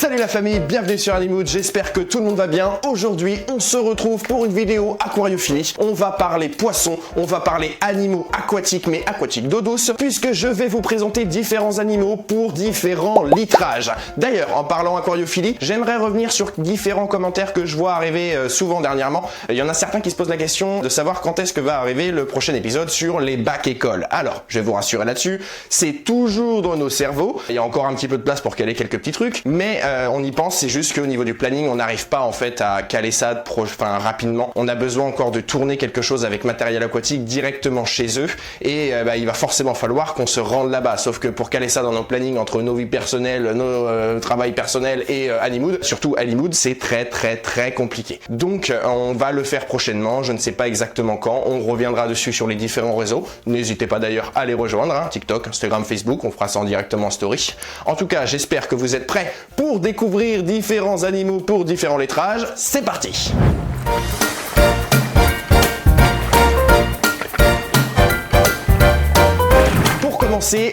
Salut la famille, bienvenue sur Animood, j'espère que tout le monde va bien. Aujourd'hui, on se retrouve pour une vidéo aquariophilie. On va parler poissons, on va parler animaux aquatiques, mais aquatiques d'eau douce, puisque je vais vous présenter différents animaux pour différents litrages. D'ailleurs, en parlant aquariophilie, j'aimerais revenir sur différents commentaires que je vois arriver souvent dernièrement. Il y en a certains qui se posent la question de savoir quand est-ce que va arriver le prochain épisode sur les bacs écoles. Alors, je vais vous rassurer là-dessus, c'est toujours dans nos cerveaux. Il y a encore un petit peu de place pour caler quelques petits trucs, mais on y pense, c'est juste qu'au niveau du planning, on n'arrive pas en fait à caler ça rapidement. On a besoin encore de tourner quelque chose avec matériel aquatique directement chez eux et il va forcément falloir qu'on se rende là-bas. Sauf que pour caler ça dans nos plannings entre nos vies personnelles, nos travails personnels et Animood, surtout Animood, c'est très compliqué. Donc on va le faire prochainement, je ne sais pas exactement quand, on reviendra dessus sur les différents réseaux. N'hésitez pas d'ailleurs à les rejoindre, hein, TikTok, Instagram, Facebook, on fera ça en directement en story. En tout cas, j'espère que vous êtes prêts pour découvrir différents animaux pour différents lettrages. C'est parti!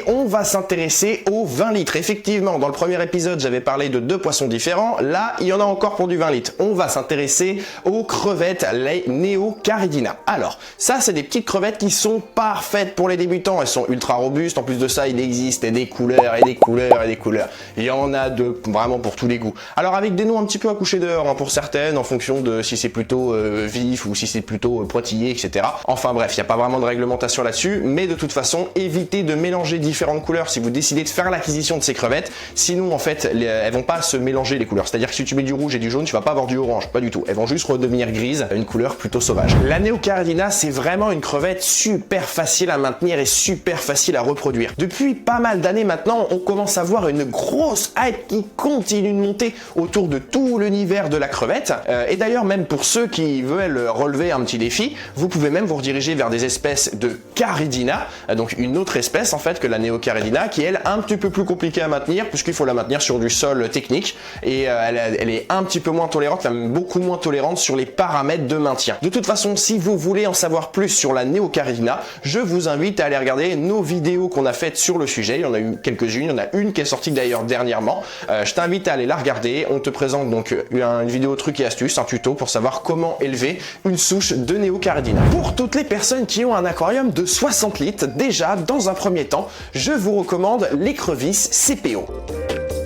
On va s'intéresser aux 20 litres. Effectivement, dans le premier épisode, j'avais parlé de 2 poissons différents. Là, il y en a encore pour du 20 litres. On va s'intéresser aux crevettes, les Neocaridina. Alors, ça, c'est des petites crevettes qui sont parfaites pour les débutants. Elles sont ultra robustes. En plus de ça, il existe des couleurs et des couleurs et des couleurs. Il y en a vraiment pour tous les goûts. Alors, avec des noms un petit peu à coucher dehors, hein, pour certaines, en fonction de si c'est plutôt vif ou si c'est plutôt pointillé, etc. Enfin bref, il n'y a pas vraiment de réglementation là-dessus. Mais de toute façon, évitez de mélanger différentes couleurs si vous décidez de faire l'acquisition de ces crevettes. Sinon, en fait, elles vont pas se mélanger les couleurs. C'est-à-dire que si tu mets du rouge et du jaune, tu vas pas avoir du orange. Pas du tout. Elles vont juste redevenir grises, une couleur plutôt sauvage. La Neocaridina, c'est vraiment une crevette super facile à maintenir et super facile à reproduire. Depuis pas mal d'années maintenant, on commence à voir une grosse hype qui continue de monter autour de tout l'univers de la crevette. Et d'ailleurs, même pour ceux qui veulent relever un petit défi, vous pouvez même vous rediriger vers des espèces de Caridina, donc une autre espèce en fait que la Neocaridina, qui est elle un petit peu plus compliquée à maintenir puisqu'il faut la maintenir sur du sol technique et elle est un petit peu moins tolérante, même beaucoup moins tolérante sur les paramètres de maintien. De toute façon, si vous voulez en savoir plus sur la Neocaridina, je vous invite à aller regarder nos vidéos qu'on a faites sur le sujet. Il y en a eu quelques-unes, il y en a une qui est sortie d'ailleurs dernièrement. Je t'invite à aller la regarder. On te présente donc une vidéo trucs et astuces, un tuto pour savoir comment élever une souche de Neocaridina. Pour toutes les personnes qui ont un aquarium de 60 litres, déjà dans un premier temps, je vous recommande l'écrevisse CPO.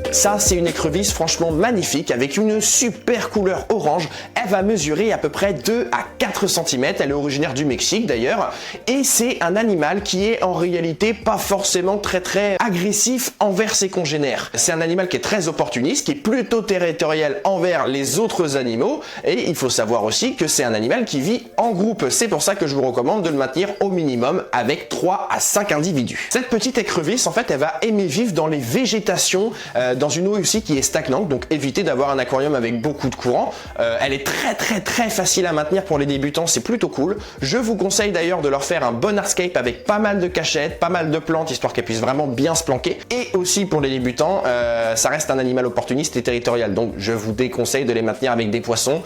Ça, c'est une écrevisse franchement magnifique avec une super couleur orange. Elle va mesurer à peu près 2 à 4 cm. Elle est originaire du Mexique d'ailleurs. Et c'est un animal qui est en réalité pas forcément très agressif envers ses congénères. C'est un animal qui est très opportuniste, qui est plutôt territorial envers les autres animaux. Et il faut savoir aussi que c'est un animal qui vit en groupe. C'est pour ça que je vous recommande de le maintenir au minimum avec 3 à 5 individus. Cette petite écrevisse, en fait, elle va aimer vivre dans les végétations, dans une eau aussi qui est stagnante, donc évitez d'avoir un aquarium avec beaucoup de courant. Elle est très facile à maintenir pour les débutants, c'est plutôt cool. Je vous conseille d'ailleurs de leur faire un bon hardscape avec pas mal de cachettes, pas mal de plantes, histoire qu'elles puissent vraiment bien se planquer. Et aussi pour les débutants, ça reste un animal opportuniste et territorial, donc je vous déconseille de les maintenir avec des poissons.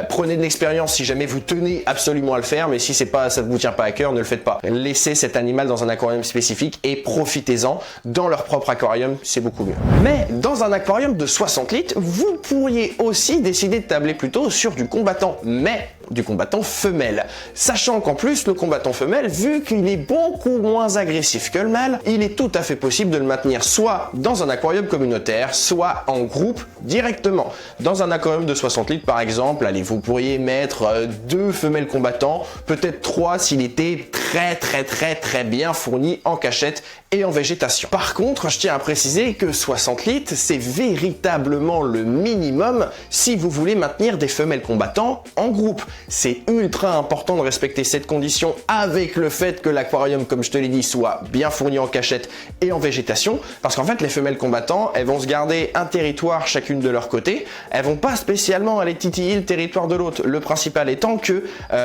Prenez de l'expérience si jamais vous tenez absolument à le faire, mais si ça ne vous tient pas à cœur, ne le faites pas. Laissez cet animal dans un aquarium spécifique et profitez-en dans leur propre aquarium, c'est beaucoup mieux. Mais dans un aquarium de 60 litres, vous pourriez aussi décider de tabler plutôt sur du combattant, mais du combattant femelle. Sachant qu'en plus, le combattant femelle, vu qu'il est beaucoup moins agressif que le mâle, il est tout à fait possible de le maintenir soit dans un aquarium communautaire, soit en groupe directement. Dans un aquarium de 60 litres par exemple, allez, vous pourriez mettre 2 femelles combattants, peut-être 3 s'il était très bien fourni en cachette et en végétation. Par contre, je tiens à préciser que 60 litres, c'est véritablement le minimum si vous voulez maintenir des femelles combattants en groupe. C'est ultra important de respecter cette condition avec le fait que l'aquarium, comme je te l'ai dit, soit bien fourni en cachette et en végétation, parce qu'en fait, les femelles combattants, elles vont se garder un territoire chacune de leur côté, elles vont pas spécialement aller titiller le territoire de l'autre. Le principal étant que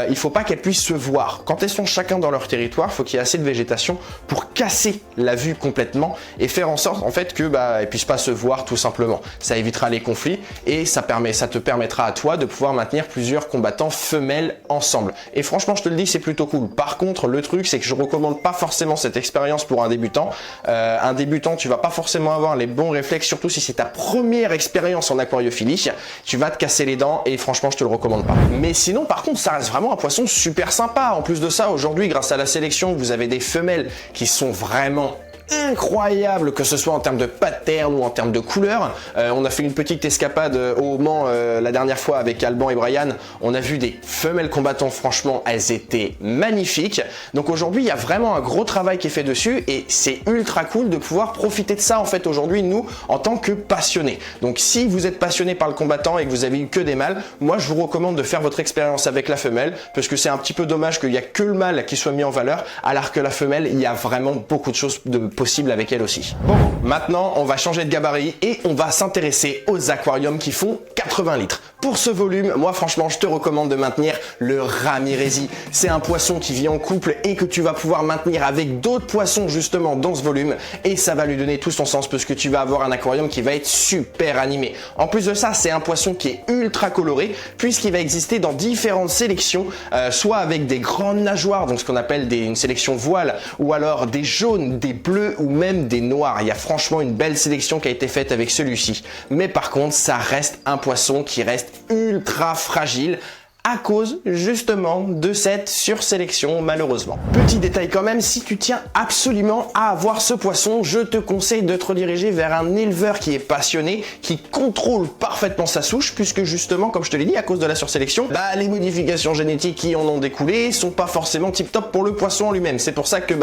il faut pas qu'elles puissent se voir. Quand elles sont chacun dans leur territoire, il faut qu'il y ait assez de végétation pour casser la vue complètement et faire en sorte en fait que elles puissent pas se voir tout simplement. Ça évitera les conflits et ça te permettra à toi de pouvoir maintenir plusieurs combattants femelle ensemble. Et franchement, je te le dis, c'est plutôt cool. Par contre, le truc, c'est que je recommande pas forcément cette expérience pour un débutant. Un débutant, tu vas pas forcément avoir les bons réflexes, surtout si c'est ta première expérience en aquariophilie. Tu vas te casser les dents et franchement, je te le recommande pas. Mais sinon, par contre, ça reste vraiment un poisson super sympa. En plus de ça, aujourd'hui, grâce à la sélection, vous avez des femelles qui sont vraiment incroyable, que ce soit en termes de pattern ou en termes de couleur. On a fait une petite escapade au Mans la dernière fois avec Alban et Brian. On a vu des femelles combattants, franchement, elles étaient magnifiques. Donc aujourd'hui, il y a vraiment un gros travail qui est fait dessus et c'est ultra cool de pouvoir profiter de ça en fait aujourd'hui, nous, en tant que passionnés. Donc si vous êtes passionné par le combattant et que vous avez eu que des mâles, moi je vous recommande de faire votre expérience avec la femelle parce que c'est un petit peu dommage qu'il n'y a que le mâle qui soit mis en valeur alors que la femelle, il y a vraiment beaucoup de choses possible avec elle aussi. Bon, maintenant on va changer de gabarit et on va s'intéresser aux aquariums qui font 80 litres. Pour ce volume, moi franchement je te recommande de maintenir le Ramirezi. C'est un poisson qui vit en couple et que tu vas pouvoir maintenir avec d'autres poissons justement dans ce volume et ça va lui donner tout son sens parce que tu vas avoir un aquarium qui va être super animé. En plus de ça, c'est un poisson qui est ultra coloré puisqu'il va exister dans différentes sélections, soit avec des grandes nageoires, donc ce qu'on appelle une sélection voile, ou alors des jaunes, des bleus ou même des noirs. Il y a franchement une belle sélection qui a été faite avec celui-ci. Mais par contre, ça reste un poisson qui reste ultra fragile à cause justement de cette sursélection malheureusement. Petit détail quand même, si tu tiens absolument à avoir ce poisson, je te conseille de te rediriger vers un éleveur qui est passionné, qui contrôle parfaitement sa souche, puisque justement, comme je te l'ai dit, à cause de la sursélection, les modifications génétiques qui en ont découlé sont pas forcément tip top pour le poisson en lui-même. C'est pour ça que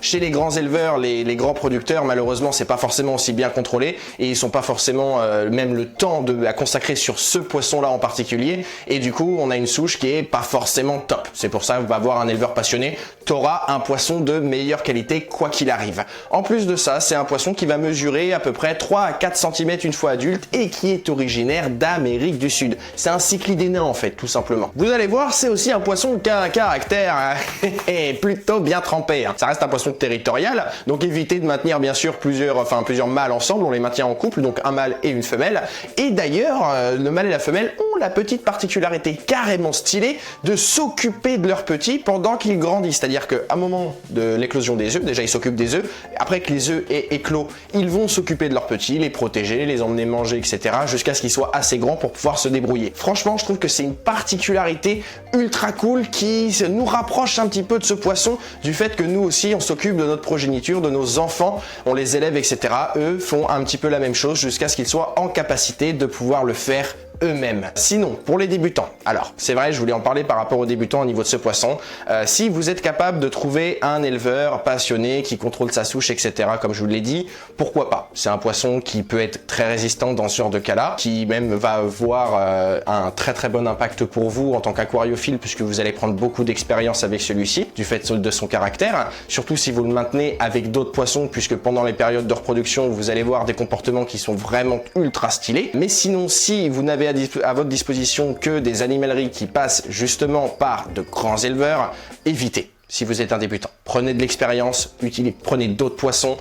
chez les grands éleveurs, les grands producteurs, malheureusement, c'est pas forcément aussi bien contrôlé et ils sont pas forcément même le temps à consacrer sur ce poisson-là en particulier. Et du coup, on a une souche qui est pas forcément top. C'est pour ça que va voir un éleveur passionné, tu auras un poisson de meilleure qualité quoi qu'il arrive. En plus de ça, c'est un poisson qui va mesurer à peu près 3 à 4 cm une fois adulte et qui est originaire d'Amérique du Sud. C'est un cyclidé nain en fait, tout simplement. Vous allez voir, c'est aussi un poisson qui a un caractère plutôt bien trempé. Ça reste un poisson territorial, donc évitez de maintenir bien sûr plusieurs mâles ensemble, on les maintient en couple, donc un mâle et une femelle. Et d'ailleurs, le mâle et la femelle ont la petite particularité carrément stylée de s'occuper de leurs petits pendant qu'ils grandissent. C'est-à-dire qu'à un moment de l'éclosion des œufs, déjà ils s'occupent des œufs, après que les œufs aient éclos, ils vont s'occuper de leurs petits, les protéger, les emmener manger, etc. jusqu'à ce qu'ils soient assez grands pour pouvoir se débrouiller. Franchement, je trouve que c'est une particularité ultra cool qui nous rapproche un petit peu de ce poisson, du fait que nous aussi on s'occupe de notre progéniture, de nos enfants, on les élève, etc. Eux font un petit peu la même chose jusqu'à ce qu'ils soient en capacité de pouvoir le faire eux-mêmes. Sinon, pour les débutants, alors c'est vrai, je voulais en parler par rapport aux débutants au niveau de ce poisson. Si vous êtes capable de trouver un éleveur passionné qui contrôle sa souche, etc., comme je vous l'ai dit, pourquoi pas? C'est un poisson qui peut être très résistant dans ce genre de cas-là, qui même va avoir un très très bon impact pour vous en tant qu'aquariophile, puisque vous allez prendre beaucoup d'expérience avec celui-ci, du fait de son caractère, surtout si vous le maintenez avec d'autres poissons, puisque pendant les périodes de reproduction, vous allez voir des comportements qui sont vraiment ultra stylés. Mais sinon, si vous n'avez à votre disposition que des animaleries qui passent justement par de grands éleveurs, évitez. Si vous êtes un débutant, prenez de l'expérience, prenez d'autres poissons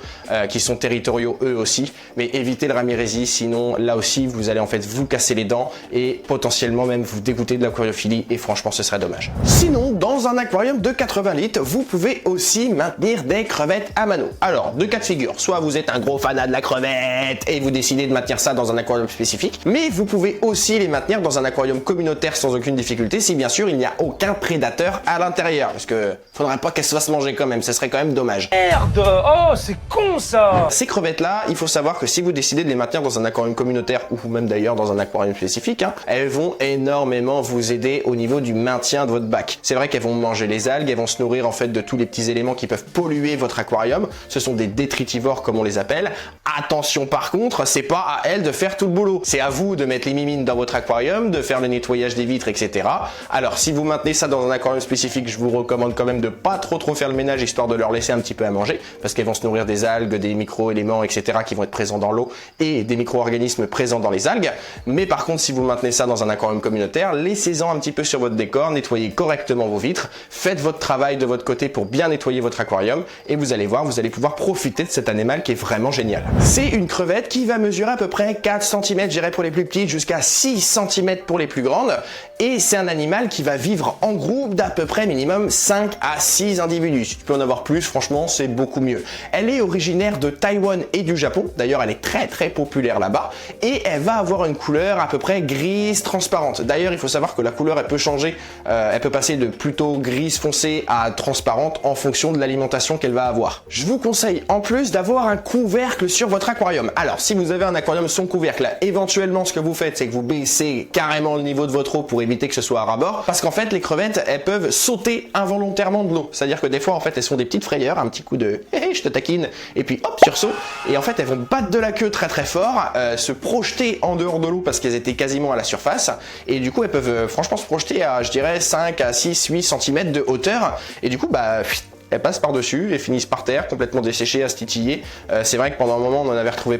qui sont territoriaux eux aussi, mais évitez le Ramirezi, sinon là aussi vous allez en fait vous casser les dents et potentiellement même vous dégoûter de l'aquariophilie et franchement ce serait dommage. Sinon, dans un aquarium de 80 litres, vous pouvez aussi maintenir des crevettes à mano. Alors, deux cas de figure, soit vous êtes un gros fanat de la crevette et vous décidez de maintenir ça dans un aquarium spécifique, mais vous pouvez aussi les maintenir dans un aquarium communautaire sans aucune difficulté si bien sûr il n'y a aucun prédateur à l'intérieur, parce que faudrait pas qu'elle se fasse manger quand même, ce serait quand même dommage. Merde! Oh, c'est con ça! Ces crevettes-là, il faut savoir que si vous décidez de les maintenir dans un aquarium communautaire ou même d'ailleurs dans un aquarium spécifique, elles vont énormément vous aider au niveau du maintien de votre bac. C'est vrai qu'elles vont manger les algues, elles vont se nourrir en fait de tous les petits éléments qui peuvent polluer votre aquarium. Ce sont des détritivores comme on les appelle. Attention par contre, c'est pas à elles de faire tout le boulot. C'est à vous de mettre les mimines dans votre aquarium, de faire le nettoyage des vitres, etc. Alors si vous maintenez ça dans un aquarium spécifique, je vous recommande quand même de de pas trop faire le ménage histoire de leur laisser un petit peu à manger parce qu'elles vont se nourrir des algues, des micro-éléments, etc. qui vont être présents dans l'eau et des micro-organismes présents dans les algues. Mais par contre, si vous maintenez ça dans un aquarium communautaire, laissez-en un petit peu sur votre décor, nettoyez correctement vos vitres, faites votre travail de votre côté pour bien nettoyer votre aquarium et vous allez voir, vous allez pouvoir profiter de cet animal qui est vraiment génial. C'est une crevette qui va mesurer à peu près 4 cm, je dirais pour les plus petites, jusqu'à 6 cm pour les plus grandes. Et c'est un animal qui va vivre en groupe d'à peu près minimum 5 à 6 individus. Si tu peux en avoir plus, franchement, c'est beaucoup mieux. Elle est originaire de Taïwan et du Japon. D'ailleurs, elle est très populaire là-bas. Et elle va avoir une couleur à peu près grise transparente. D'ailleurs, il faut savoir que la couleur, elle peut changer. Elle peut passer de plutôt grise foncée à transparente en fonction de l'alimentation qu'elle va avoir. Je vous conseille en plus d'avoir un couvercle sur votre aquarium. Alors, si vous avez un aquarium sans couvercle, là, éventuellement, ce que vous faites, c'est que vous baissez carrément le niveau de votre eau pour éviter que ce soit à ras-bord, parce qu'en fait les crevettes elles peuvent sauter involontairement de l'eau, c'est à dire que des fois en fait elles sont des petites frayeurs, un petit coup de hey, je te taquine et puis hop sursaut, et en fait elles vont battre de la queue très fort, se projeter en dehors de l'eau parce qu'elles étaient quasiment à la surface, et du coup elles peuvent franchement se projeter à je dirais 5 à 6 8 cm de hauteur, et du coup bah elles passent par-dessus et finissent par terre, complètement desséchées, à se titiller. C'est vrai que pendant un moment, on en avait retrouvé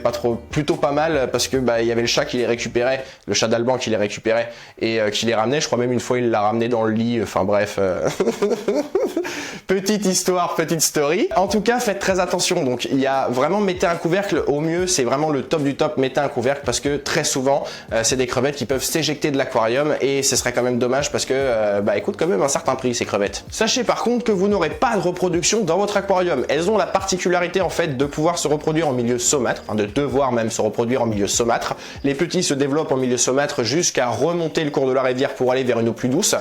plutôt pas mal parce que il y avait le chat qui les récupérait, le chat d'Alban qui les récupérait et qui les ramenait. Je crois même une fois, il l'a ramené dans le lit. Enfin bref, petite histoire, petite story. En tout cas, faites très attention. Donc, il y a vraiment mettez un couvercle au mieux. C'est vraiment le top du top. Mettez un couvercle parce que très souvent, c'est des crevettes qui peuvent s'éjecter de l'aquarium et ce serait quand même dommage parce que écoute quand même un certain prix ces crevettes. Sachez par contre que vous n'aurez pas de reproduction dans votre aquarium. Elles ont la particularité en fait de pouvoir se reproduire en milieu saumâtre, enfin de devoir même se reproduire en milieu saumâtre. Les petits se développent en milieu saumâtre jusqu'à remonter le cours de la rivière pour aller vers une eau plus douce.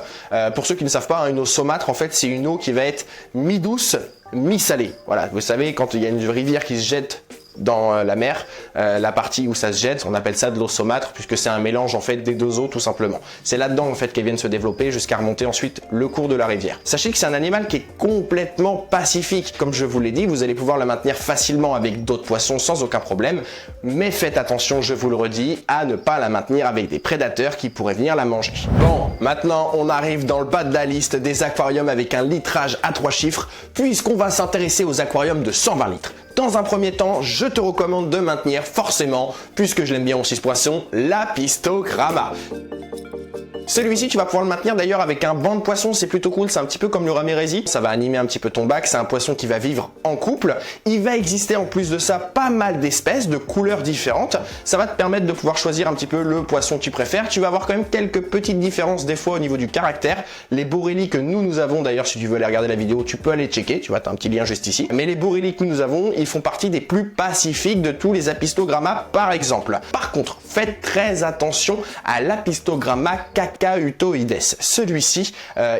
Pour ceux qui ne savent pas, une eau saumâtre en fait c'est une eau qui va être mi-douce, mi-salée. Voilà, vous savez quand il y a une rivière qui se jette dans la mer, la partie où ça se jette, on appelle ça de l'eau saumâtre puisque c'est un mélange en fait des deux eaux tout simplement. C'est là-dedans en fait qu'elles viennent se développer jusqu'à remonter ensuite le cours de la rivière. Sachez que c'est un animal qui est complètement pacifique. Comme je vous l'ai dit, vous allez pouvoir le maintenir facilement avec d'autres poissons sans aucun problème, mais faites attention, je vous le redis, à ne pas la maintenir avec des prédateurs qui pourraient venir la manger. Bon, maintenant on arrive dans le bas de la liste des aquariums avec un litrage à 3 chiffres puisqu'on va s'intéresser aux aquariums de 120 litres. Dans un premier temps, je te recommande de maintenir forcément, puisque je l'aime bien aussi ce poisson, l'Apistogramma. Celui-ci, tu vas pouvoir le maintenir d'ailleurs avec un banc de poissons, c'est plutôt cool, c'est un petit peu comme le Ramirezi, ça va animer un petit peu ton bac, c'est un poisson qui va vivre en couple. Il va exister en plus de ça pas mal d'espèces, de couleurs différentes, ça va te permettre de pouvoir choisir un petit peu le poisson que tu préfères. Tu vas avoir quand même quelques petites différences des fois au niveau du caractère. Les Borelli que nous avons d'ailleurs, si tu veux aller regarder la vidéo, tu peux aller checker, tu vois, tu as un petit lien juste ici. Mais les Borelli que nous avons, ils font partie des plus pacifiques de tous les Apistogramma par exemple. Par contre, faites très attention à l'Apistogramma Cacahutoides. Celui-ci,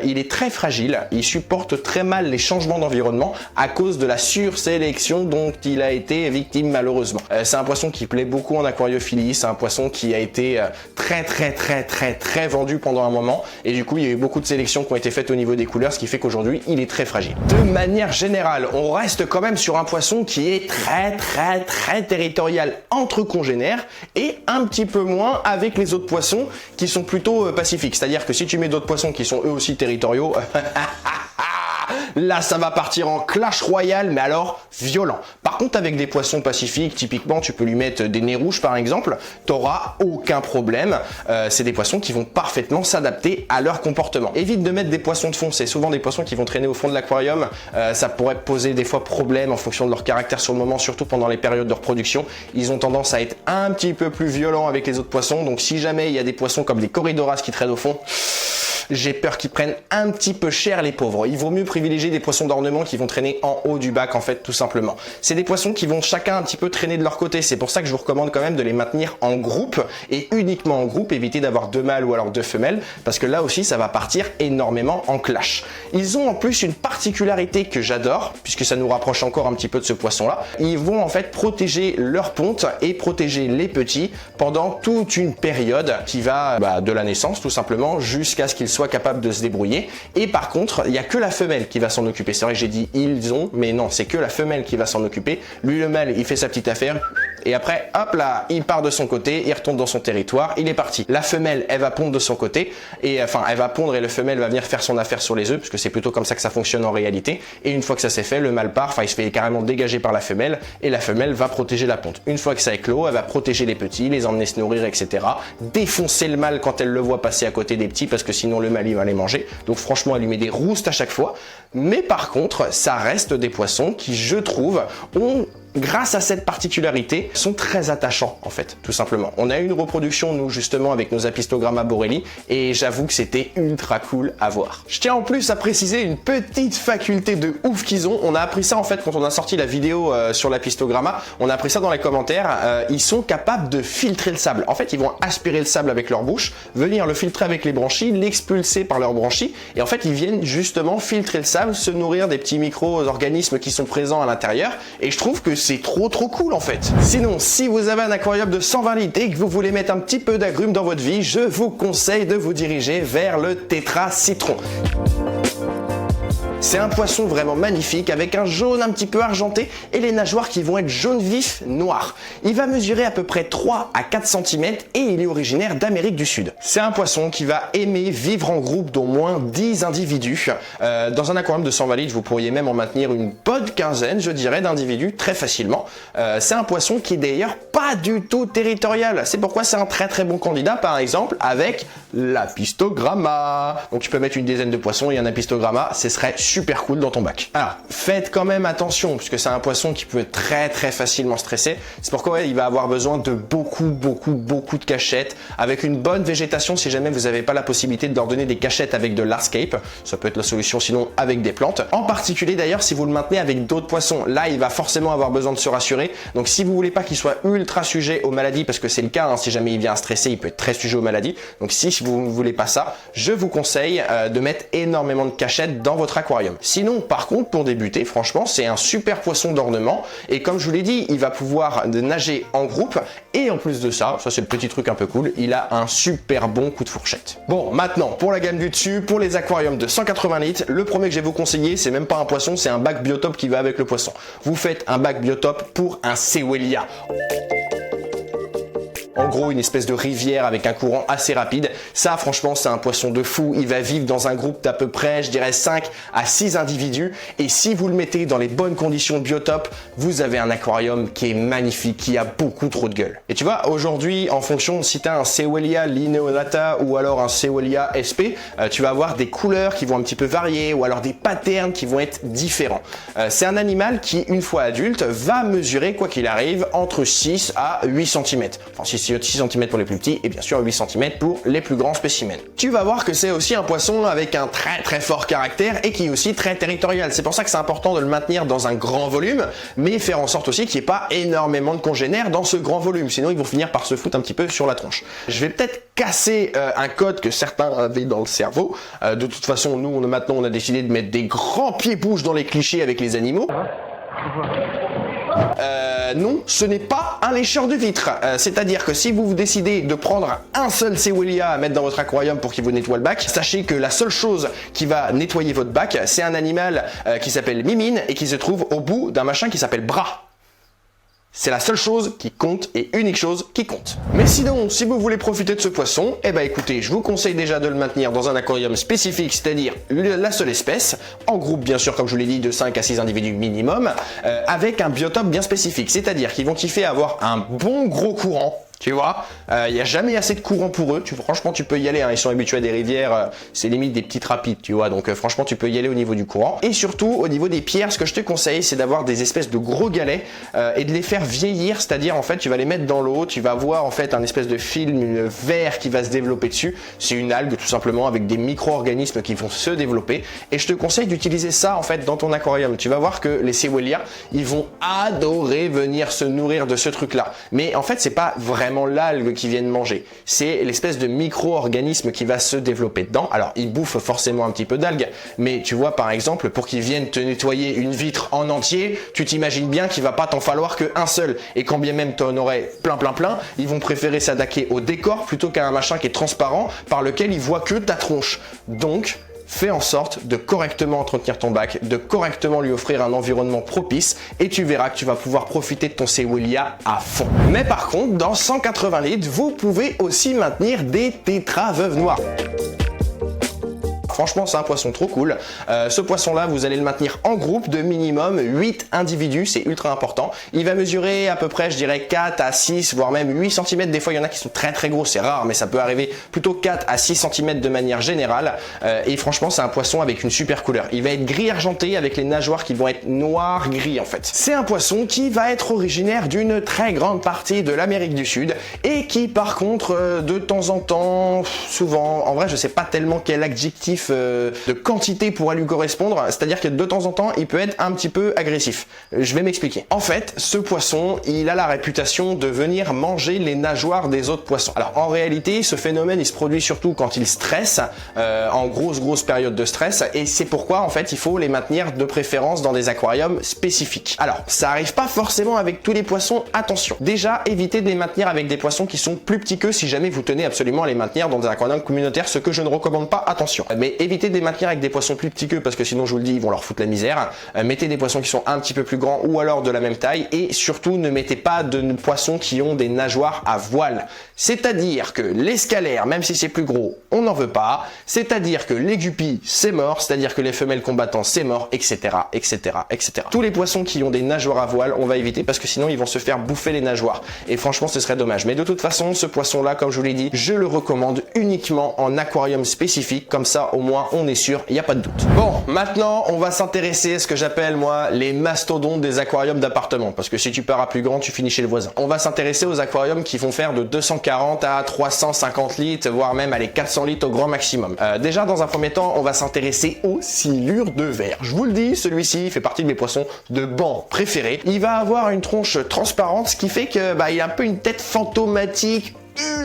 il est très fragile, il supporte très mal les changements d'environnement à cause de la sursélection dont il a été victime malheureusement. C'est un poisson qui plaît beaucoup en aquariophilie, c'est un poisson qui a été très vendu pendant un moment et du coup il y a eu beaucoup de sélections qui ont été faites au niveau des couleurs, ce qui fait qu'aujourd'hui il est très fragile. De manière générale, on reste quand même sur un poisson qui est très territorial entre congénères et un petit peu moins avec les autres poissons qui sont plutôt pacifiques. C'est-à-dire que si tu mets d'autres poissons qui sont eux aussi territoriaux, là ça va partir en clash royal, mais alors violent. Par contre avec des poissons pacifiques, typiquement tu peux lui mettre des nez rouges par exemple, t'auras aucun problème. C'est des poissons qui vont parfaitement s'adapter à leur comportement. Évite de mettre des poissons de fond, c'est souvent des poissons qui vont traîner au fond de l'aquarium. Ça pourrait poser des fois problème en fonction de leur caractère sur le moment, surtout pendant les périodes de reproduction. Ils ont tendance à être un petit peu plus violents avec les autres poissons, donc si jamais il y a des poissons comme des Corydoras qui traînent au fond, j'ai peur qu'ils prennent un petit peu cher les pauvres. Il vaut mieux privilégier des poissons d'ornement qui vont traîner en haut du bac en fait tout simplement. C'est des poissons qui vont chacun un petit peu traîner de leur côté. C'est pour ça que je vous recommande quand même de les maintenir en groupe et uniquement en groupe. Éviter d'avoir 2 mâles ou alors 2 femelles parce que là aussi ça va partir énormément en clash. Ils ont en plus une particularité que j'adore puisque ça nous rapproche encore un petit peu de ce poisson là. Ils vont en fait protéger leur ponte et protéger les petits pendant toute une période qui va de la naissance tout simplement jusqu'à ce qu'ils soient capables de se débrouiller. Et par contre, il n'y a que la femelle qui va s'en occuper. C'est vrai que j'ai dit ils ont, mais non, c'est que la femelle qui va s'en occuper. Lui, le mâle, il fait sa petite affaire et après hop là, il part de son côté, il retourne dans son territoire, il est parti. La femelle, elle va pondre de son côté, et enfin elle va pondre et le femelle va venir faire son affaire sur les œufs, parce que c'est plutôt comme ça que ça fonctionne en réalité. Et une fois que ça s'est fait, le mâle part, enfin il se fait carrément dégager par la femelle, et la femelle va protéger la ponte. Une fois que ça éclot, elle va protéger les petits, les emmener se nourrir, etc. Défoncer le mâle quand elle le voit passer à côté des petits, parce que sinon le mâle il va les manger. Donc franchement, elle lui met des roustes à chaque fois. Mais par contre, ça reste des poissons qui, je trouve, ont, grâce à cette particularité, sont très attachants en fait, tout simplement. On a eu une reproduction, nous, justement, avec nos Apistogramma borelli, et j'avoue que c'était ultra cool à voir. Je tiens en plus à préciser une petite faculté de ouf qu'ils ont. On a appris ça en fait quand on a sorti la vidéo sur l'Apistogramma. On a appris ça dans les commentaires. Ils sont capables de filtrer le sable. En fait, ils vont aspirer le sable avec leur bouche, venir le filtrer avec les branchies, l'expulser par leurs branchies, et en fait, ils viennent justement filtrer le sable, se nourrir des petits micro-organismes qui sont présents à l'intérieur, et je trouve que c'est trop cool en fait. Sinon, si vous avez un aquarium de 120 litres et que vous voulez mettre un petit peu d'agrumes dans votre vie, je vous conseille de vous diriger vers le Tetra Citron. C'est un poisson vraiment magnifique avec un jaune un petit peu argenté et les nageoires qui vont être jaune vif noir. Il va mesurer à peu près 3 à 4 cm et il est originaire d'Amérique du Sud. C'est un poisson qui va aimer vivre en groupe d'au moins 10 individus. Dans un aquarium de 120 litres, vous pourriez même en maintenir une bonne quinzaine, je dirais, d'individus très facilement. C'est un poisson qui est d'ailleurs pas du tout territorial. C'est pourquoi c'est un très bon candidat, par exemple, avec l'Apistogramma. Donc tu peux mettre une dizaine de poissons et un Apistogramma, ce serait super cool dans ton bac. Alors, faites quand même attention, puisque c'est un poisson qui peut très facilement stresser. C'est pourquoi il va avoir besoin de beaucoup de cachettes, avec une bonne végétation si jamais vous n'avez pas la possibilité de leur donner des cachettes avec de l'hardscape. Ça peut être la solution, sinon avec des plantes. En particulier d'ailleurs, si vous le maintenez avec d'autres poissons, là il va forcément avoir besoin de se rassurer. Donc si vous voulez pas qu'il soit ultra sujet aux maladies, parce que c'est le cas, hein, si jamais il vient à stresser, il peut être très sujet aux maladies. Donc si vous ne voulez pas ça, je vous conseille de mettre énormément de cachettes dans votre aquarium. Sinon, par contre, pour débuter, franchement, c'est un super poisson d'ornement. Et comme je vous l'ai dit, il va pouvoir nager en groupe. Et en plus de ça, ça c'est le petit truc un peu cool, il a un super bon coup de fourchette. Bon, maintenant, pour la gamme du dessus, pour les aquariums de 180 litres, le premier que je vais vous conseiller, c'est même pas un poisson, c'est un bac biotope qui va avec le poisson. Vous faites un bac biotope pour un Sewellia. En gros, une espèce de rivière avec un courant assez rapide. Ça, franchement, c'est un poisson de fou. Il va vivre dans un groupe d'à peu près, je dirais, 5 à 6 individus. Et si vous le mettez dans les bonnes conditions de biotope, vous avez un aquarium qui est magnifique, qui a beaucoup trop de gueule. Et tu vois, aujourd'hui, en fonction de si tu as un Sewellia lineolata ou alors un Sewellia SP, tu vas avoir des couleurs qui vont un petit peu varier ou alors des patterns qui vont être différents. C'est un animal qui, une fois adulte, va mesurer, quoi qu'il arrive, entre 6 à 8 cm. Enfin, 6 cm pour les plus petits et bien sûr 8 cm pour les plus grands spécimens. Tu vas voir que c'est aussi un poisson avec un très fort caractère et qui est aussi très territorial. C'est pour ça que c'est important de le maintenir dans un grand volume, mais faire en sorte aussi qu'il n'y ait pas énormément de congénères dans ce grand volume, sinon ils vont finir par se foutre un petit peu sur la tronche. Je vais peut-être casser un code que certains avaient dans le cerveau. De toute façon, nous maintenant on a décidé de mettre des grands pieds-bouches dans les clichés avec les animaux. Non, ce n'est pas un lécheur de vitres. C'est-à-dire que si vous décidez de prendre un seul Sewellia à mettre dans votre aquarium pour qu'il vous nettoie le bac, sachez que la seule chose qui va nettoyer votre bac, c'est un animal qui s'appelle Mimine et qui se trouve au bout d'un machin qui s'appelle bras. C'est la seule chose qui compte et unique chose qui compte. Mais sinon, si vous voulez profiter de ce poisson, eh ben écoutez, je vous conseille déjà de le maintenir dans un aquarium spécifique, c'est-à-dire la seule espèce, en groupe bien sûr, comme je vous l'ai dit, de 5 à 6 individus minimum, avec un biotope bien spécifique, c'est-à-dire qu'ils vont kiffer avoir un bon gros courant. Tu vois, il n'y a jamais assez de courant pour eux. Franchement, tu peux y aller. Hein. Ils sont habitués à des rivières. C'est limite des petites rapides, tu vois. Donc, franchement, tu peux y aller au niveau du courant. Et surtout, au niveau des pierres, ce que je te conseille, c'est d'avoir des espèces de gros galets et de les faire vieillir. C'est-à-dire, en fait, tu vas les mettre dans l'eau. Tu vas voir, en fait, un espèce de film vert qui va se développer dessus. C'est une algue, tout simplement, avec des micro-organismes qui vont se développer. Et je te conseille d'utiliser ça, en fait, dans ton aquarium. Tu vas voir que les Sewellia, ils vont adorer venir se nourrir de ce truc-là. Mais en fait, c'est pas vraiment l'algue qu'ils viennent manger, c'est l'espèce de micro-organisme qui va se développer dedans. Alors ils bouffent forcément un petit peu d'algues, mais tu vois par exemple pour qu'ils viennent te nettoyer une vitre en entier, tu t'imagines bien qu'il va pas t'en falloir qu'un seul, et quand bien même tu en aurais plein, ils vont préférer s'attaquer au décor plutôt qu'à un machin qui est transparent par lequel ils voient que ta tronche. Donc fais en sorte de correctement entretenir ton bac, de correctement lui offrir un environnement propice et tu verras que tu vas pouvoir profiter de ton Sewellia à fond. Mais par contre, dans 180 litres, vous pouvez aussi maintenir des tétras veuves noires. Franchement, c'est un poisson trop cool. Ce poisson-là, vous allez le maintenir en groupe de minimum 8 individus, c'est ultra important. Il va mesurer à peu près, je dirais, 4 à 6, voire même 8 cm. Des fois, il y en a qui sont très très gros, c'est rare, mais ça peut arriver plutôt 4 à 6 cm de manière générale. Et franchement, c'est un poisson avec une super couleur. Il va être gris argenté avec les nageoires qui vont être noir-gris en fait. C'est un poisson qui va être originaire d'une très grande partie de l'Amérique du Sud et qui, par contre, de temps en temps, souvent, en vrai, je sais pas tellement quel adjectif de quantité pourrait lui correspondre, c'est-à-dire que de temps en temps il peut être un petit peu agressif. Je vais m'expliquer. En fait, ce poisson, il a la réputation de venir manger les nageoires des autres poissons. Alors en réalité, ce phénomène il se produit surtout quand il stresse, en grosse période de stress, et c'est pourquoi en fait il faut les maintenir de préférence dans des aquariums spécifiques. Alors ça arrive pas forcément avec tous les poissons, attention. Déjà, évitez de les maintenir avec des poissons qui sont plus petits qu'eux si jamais vous tenez absolument à les maintenir dans des aquariums communautaires, ce que je ne recommande pas, attention. Mais évitez de les maintenir avec des poissons plus petits qu'eux parce que sinon je vous le dis ils vont leur foutre la misère. Mettez des poissons qui sont un petit peu plus grands ou alors de la même taille et surtout ne mettez pas de poissons qui ont des nageoires à voile. C'est-à-dire que l'escalaire, même si c'est plus gros, on n'en veut pas. C'est-à-dire que les guppies, c'est mort. C'est-à-dire que les femelles combattants, c'est mort, etc., etc., etc. Tous les poissons qui ont des nageoires à voile, on va éviter parce que sinon ils vont se faire bouffer les nageoires. Et franchement, ce serait dommage. Mais de toute façon, ce poisson-là, comme je vous l'ai dit, je le recommande uniquement en aquarium spécifique. Comme ça, au moins, on est sûr, il n'y a pas de doute. Bon, maintenant, on va s'intéresser à ce que j'appelle, moi, les mastodontes des aquariums d'appartement. Parce que si tu pars à plus grand, tu finis chez le voisin. On va s'intéresser aux aquariums qui vont faire de 240 à 350 litres, voire même à les 400 litres au grand maximum. Déjà, dans un premier temps, on va s'intéresser aux silures de verre. Je vous le dis, celui-ci fait partie de mes poissons de banc préférés. Il va avoir une tronche transparente, ce qui fait que, il a un peu une tête fantomatique,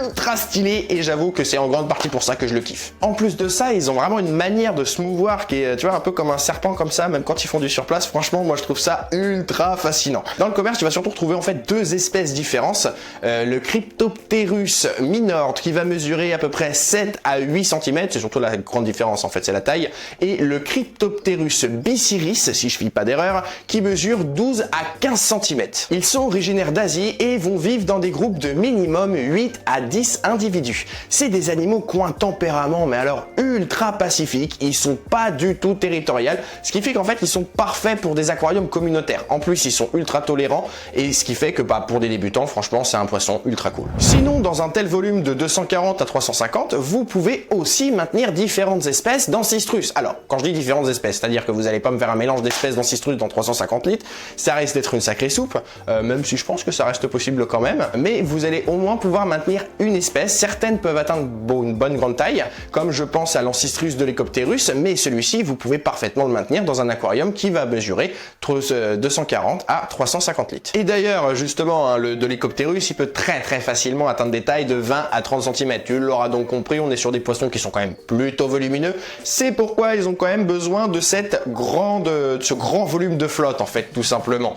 ultra stylé et j'avoue que c'est en grande partie pour ça que je le kiffe. En plus de ça, ils ont vraiment une manière de se mouvoir qui est, tu vois, un peu comme un serpent comme ça, même quand ils font du surplace. Franchement, moi je trouve ça ultra fascinant. Dans le commerce, tu vas surtout retrouver en fait deux espèces différentes. Le Cryptopterus minor qui va mesurer à peu près 7 à 8 cm, c'est surtout la grande différence en fait, c'est la taille, et le Cryptopterus biciris, si je file pas d'erreur, qui mesure 12 à 15 cm. Ils sont originaires d'Asie et vont vivre dans des groupes de minimum 8 à 10 individus. C'est des animaux qui ont un tempérament, mais alors ultra pacifique, ils sont pas du tout territoriaux, ce qui fait qu'en fait ils sont parfaits pour des aquariums communautaires. En plus ils sont ultra tolérants et ce qui fait que pour des débutants, franchement c'est un poisson ultra cool. Sinon, dans un tel volume de 240 à 350, vous pouvez aussi maintenir différentes espèces d'Ancistrus. Alors, quand je dis différentes espèces, c'est-à-dire que vous n'allez pas me faire un mélange d'espèces d'Ancistrus dans 350 litres, ça risque d'être une sacrée soupe, même si je pense que ça reste possible quand même, mais vous allez au moins pouvoir maintenir une espèce. Certaines peuvent atteindre une bonne grande taille, comme je pense à l'Ancistrus de l'Ecopterus, mais celui-ci, vous pouvez parfaitement le maintenir dans un aquarium qui va mesurer entre 240 à 350 litres. Et d'ailleurs, justement, de l'Ecopterus, il peut très facilement atteindre des tailles de 20 à 30 cm. Tu l'auras donc compris, on est sur des poissons qui sont quand même plutôt volumineux. C'est pourquoi ils ont quand même besoin de ce grand volume de flotte, en fait, tout simplement.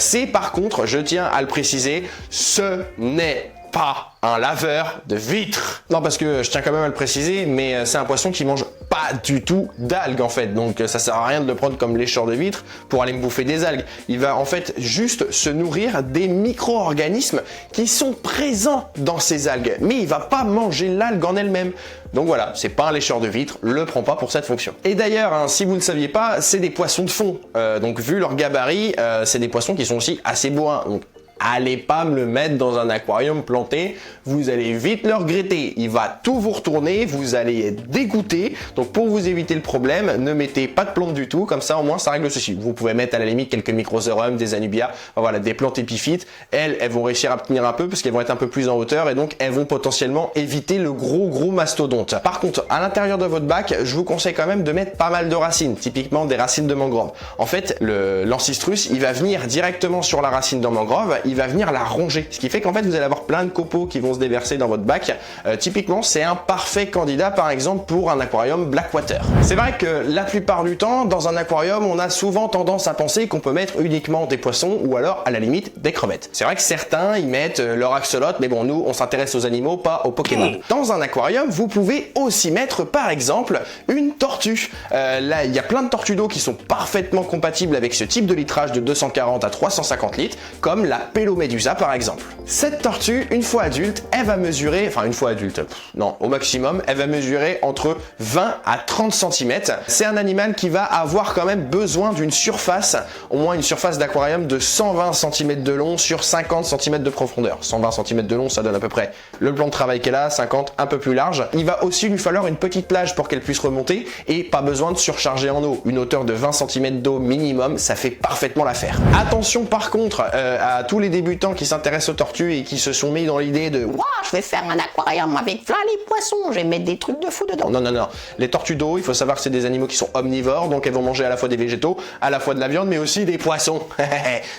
C'est par contre, je tiens à le préciser, ce n'est pas un laveur de vitres. Non, parce que je tiens quand même à le préciser, mais c'est un poisson qui mange pas du tout d'algues en fait, donc ça sert à rien de le prendre comme lécheur de vitres pour aller me bouffer des algues. Il va en fait juste se nourrir des micro-organismes qui sont présents dans ces algues, mais il va pas manger l'algue en elle-même. Donc voilà, c'est pas un lécheur de vitres, le prends pas pour cette fonction. Et d'ailleurs, si vous ne saviez pas, c'est des poissons de fond. Donc vu leur gabarit, c'est des poissons qui sont aussi assez bourrins. Donc allez pas me le mettre dans un aquarium planté, vous allez vite le regretter. Il va tout vous retourner, vous allez être dégoûté. Donc pour vous éviter le problème, ne mettez pas de plantes du tout, comme ça au moins ça règle le souci. Vous pouvez mettre à la limite quelques microserum, des anubias, voilà, des plantes épiphytes. Elles vont réussir à tenir un peu parce qu'elles vont être un peu plus en hauteur et donc elles vont potentiellement éviter le gros mastodonte. Par contre, à l'intérieur de votre bac, je vous conseille quand même de mettre pas mal de racines, typiquement des racines de mangrove. En fait, l'Ancistrus, il va venir directement sur la racine de mangrove, il va venir la ronger. Ce qui fait qu'en fait, vous allez avoir plein de copeaux qui vont se déverser dans votre bac. Typiquement, c'est un parfait candidat, par exemple, pour un aquarium Blackwater. C'est vrai que la plupart du temps, dans un aquarium, on a souvent tendance à penser qu'on peut mettre uniquement des poissons ou alors, à la limite, des crevettes. C'est vrai que certains, ils mettent leur axolote, mais bon, nous, on s'intéresse aux animaux, pas aux Pokémon. Dans un aquarium, vous pouvez aussi mettre, par exemple, une tortue. Là, il y a plein de tortues d'eau qui sont parfaitement compatibles avec ce type de litrage de 240 à 350 litres, comme la Pelomedusa, par exemple. Cette tortue, une fois adulte, elle va mesurer, enfin, une fois adulte, non, au maximum, elle va mesurer entre 20 à 30 cm. C'est un animal qui va avoir quand même besoin d'une surface, au moins une surface d'aquarium de 120 cm de long sur 50 cm de profondeur. 120 cm de long, ça donne à peu près le plan de travail qu'elle a, 50 un peu plus large. Il va aussi lui falloir une petite plage pour qu'elle puisse remonter et pas besoin de surcharger en eau. Une hauteur de 20 cm d'eau minimum, ça fait parfaitement l'affaire. Attention par contre à tous les débutants qui s'intéressent aux tortues et qui se sont mis dans l'idée de Ouah, je vais faire un aquarium avec plein les poissons, je vais mettre des trucs de fou dedans. non, non, non. Les tortues d'eau, il faut savoir que c'est des animaux qui sont omnivores, donc elles vont manger à la fois des végétaux, à la fois de la viande, mais aussi des poissons.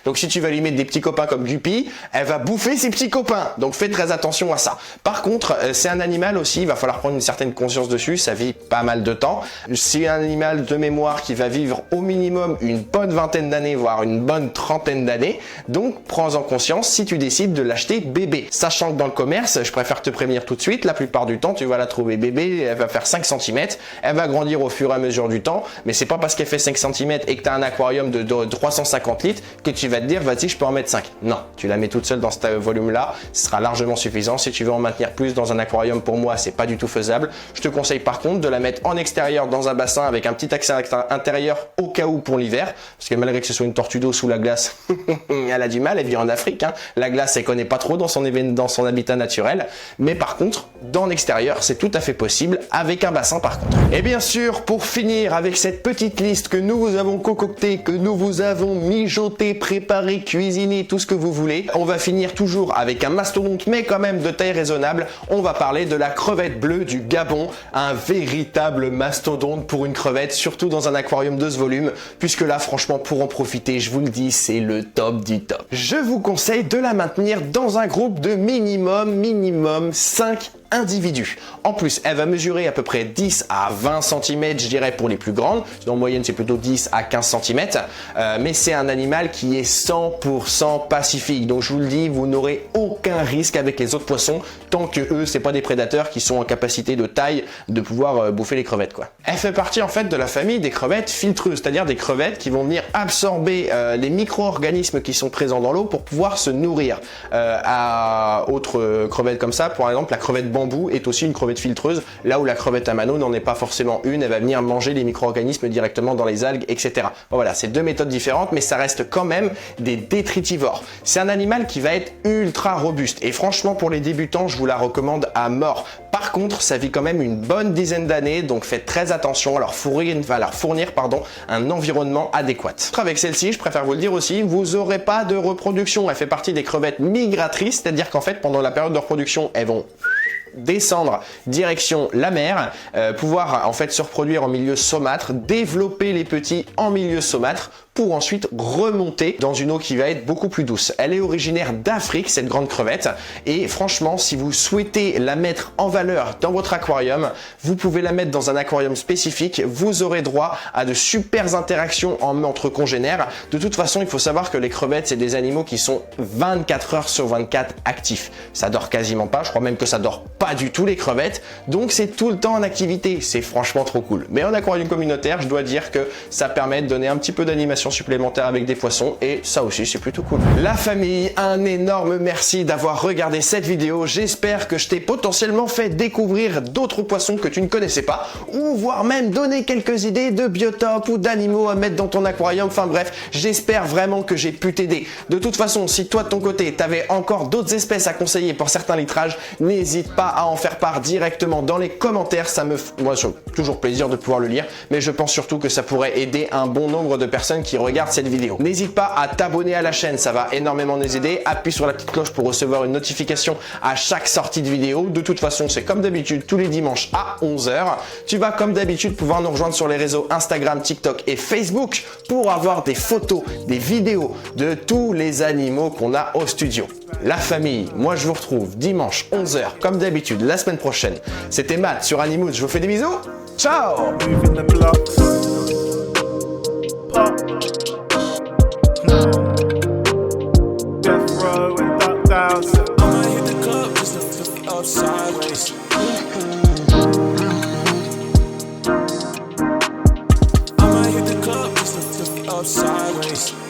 Donc si tu vas lui mettre des petits copains comme Guppy, elle va bouffer ses petits copains. Donc fais très attention à ça. Par contre, c'est un animal aussi, il va falloir prendre une certaine conscience dessus, ça vit pas mal de temps. C'est un animal de mémoire qui va vivre au minimum une bonne vingtaine d'années, voire une bonne trentaine d'années. Donc prends-en conscience si tu décides de l'acheter bébé. Sachant que dans le commerce, je préfère te prévenir tout de suite, la plupart du temps, tu vas la trouver bébé, elle va faire 5 cm, elle va grandir au fur et à mesure du temps, mais c'est pas parce qu'elle fait 5 cm et que tu as un aquarium de 350 litres que tu vas te dire, vas-y, je peux en mettre 5. Non, tu la mets toute seule dans ce volume-là, ce sera largement suffisant. Si tu veux en maintenir plus dans un aquarium, pour moi, c'est pas du tout faisable. Je te conseille par contre de la mettre en extérieur dans un bassin avec un petit accès intérieur au cas où pour l'hiver, parce que malgré que ce soit une tortue d'eau sous la glace, elle a du mal, elle vit en Afrique, hein. La glace, elle connaît pas trop dans son habitat naturel, mais par contre, dans l'extérieur, c'est tout à fait possible avec un bassin par contre. Et bien sûr, pour finir avec cette petite liste que nous vous avons concoctée, que nous vous avons mijoté, préparé, cuisiné, tout ce que vous voulez, on va finir toujours avec un mastodonte, mais quand même de taille raisonnable. On va parler de la crevette bleue du Gabon, un véritable mastodonte pour une crevette, surtout dans un aquarium de ce volume, puisque là, franchement, pour en profiter, je vous le dis, c'est le top du top. Je vous conseille de la maintenir dans un groupe de minimum 5 individus. En plus, elle va mesurer à peu près 10 à 20 cm, je dirais, pour les plus grandes. En moyenne, c'est plutôt 10 à 15 cm. Mais c'est un animal qui est 100% pacifique. Donc, je vous le dis, vous n'aurez aucun risque avec les autres poissons tant que eux, c'est pas des prédateurs qui sont en capacité de taille de pouvoir bouffer les crevettes, quoi. Elle fait partie, en fait, de la famille des crevettes filtreuses, c'est-à-dire des crevettes qui vont venir absorber les micro-organismes qui sont présents dans l'eau pour pouvoir se nourrir. À autres crevettes comme ça, par exemple, la crevette bambou est aussi une crevette filtreuse, là où la crevette à mano n'en est pas forcément une, elle va venir manger les micro-organismes directement dans les algues, etc. Bon, voilà, c'est deux méthodes différentes, mais ça reste quand même des détritivores. C'est un animal qui va être ultra robuste, et franchement, pour les débutants, je vous la recommande à mort. Par contre, ça vit quand même une bonne dizaine d'années, donc faites très attention à leur fournir un environnement adéquat. Avec celle-ci, je préfère vous le dire aussi, vous n'aurez pas de reproduction. Elle fait partie des crevettes migratrices, c'est-à-dire qu'en fait, pendant la période de reproduction, elles vont descendre direction la mer, pouvoir en fait se reproduire en milieu saumâtre, développer les petits en milieu saumâtre pour ensuite remonter dans une eau qui va être beaucoup plus douce. Elle est originaire d'Afrique, cette grande crevette, et franchement, si vous souhaitez la mettre en valeur dans votre aquarium, vous pouvez la mettre dans un aquarium spécifique, vous aurez droit à de super interactions entre congénères. De toute façon, il faut savoir que les crevettes, c'est des animaux qui sont 24 heures sur 24 actifs. Ça dort quasiment pas, je crois même que ça dort pas du tout les crevettes, donc c'est tout le temps en activité, c'est franchement trop cool. Mais en aquarium communautaire, je dois dire que ça permet de donner un petit peu d'animation supplémentaire avec des poissons, et ça aussi c'est plutôt cool. La famille, un énorme merci d'avoir regardé cette vidéo. J'espère que je t'ai potentiellement fait découvrir d'autres poissons que tu ne connaissais pas, ou voire même donner quelques idées de biotopes ou d'animaux à mettre dans ton aquarium. Enfin bref, j'espère vraiment que j'ai pu t'aider. De toute façon, si toi de ton côté t'avais encore d'autres espèces à conseiller pour certains litrages, n'hésite pas à en faire part directement dans les commentaires. Moi, c'est toujours plaisir de pouvoir le lire, mais je pense surtout que ça pourrait aider un bon nombre de personnes qui qui regardent cette vidéo. N'hésite pas à t'abonner à la chaîne, ça va énormément nous aider. Appuie sur la petite cloche pour recevoir une notification à chaque sortie de vidéo. De toute façon, c'est comme d'habitude tous les dimanches à 11 h. Tu vas comme d'habitude pouvoir nous rejoindre sur les réseaux Instagram, TikTok et Facebook pour avoir des photos, des vidéos de tous les animaux qu'on a au studio. La famille, moi je vous retrouve dimanche 11 h comme d'habitude la semaine prochaine. C'était Matt sur Animood, je vous fais des bisous. Ciao. Sideways.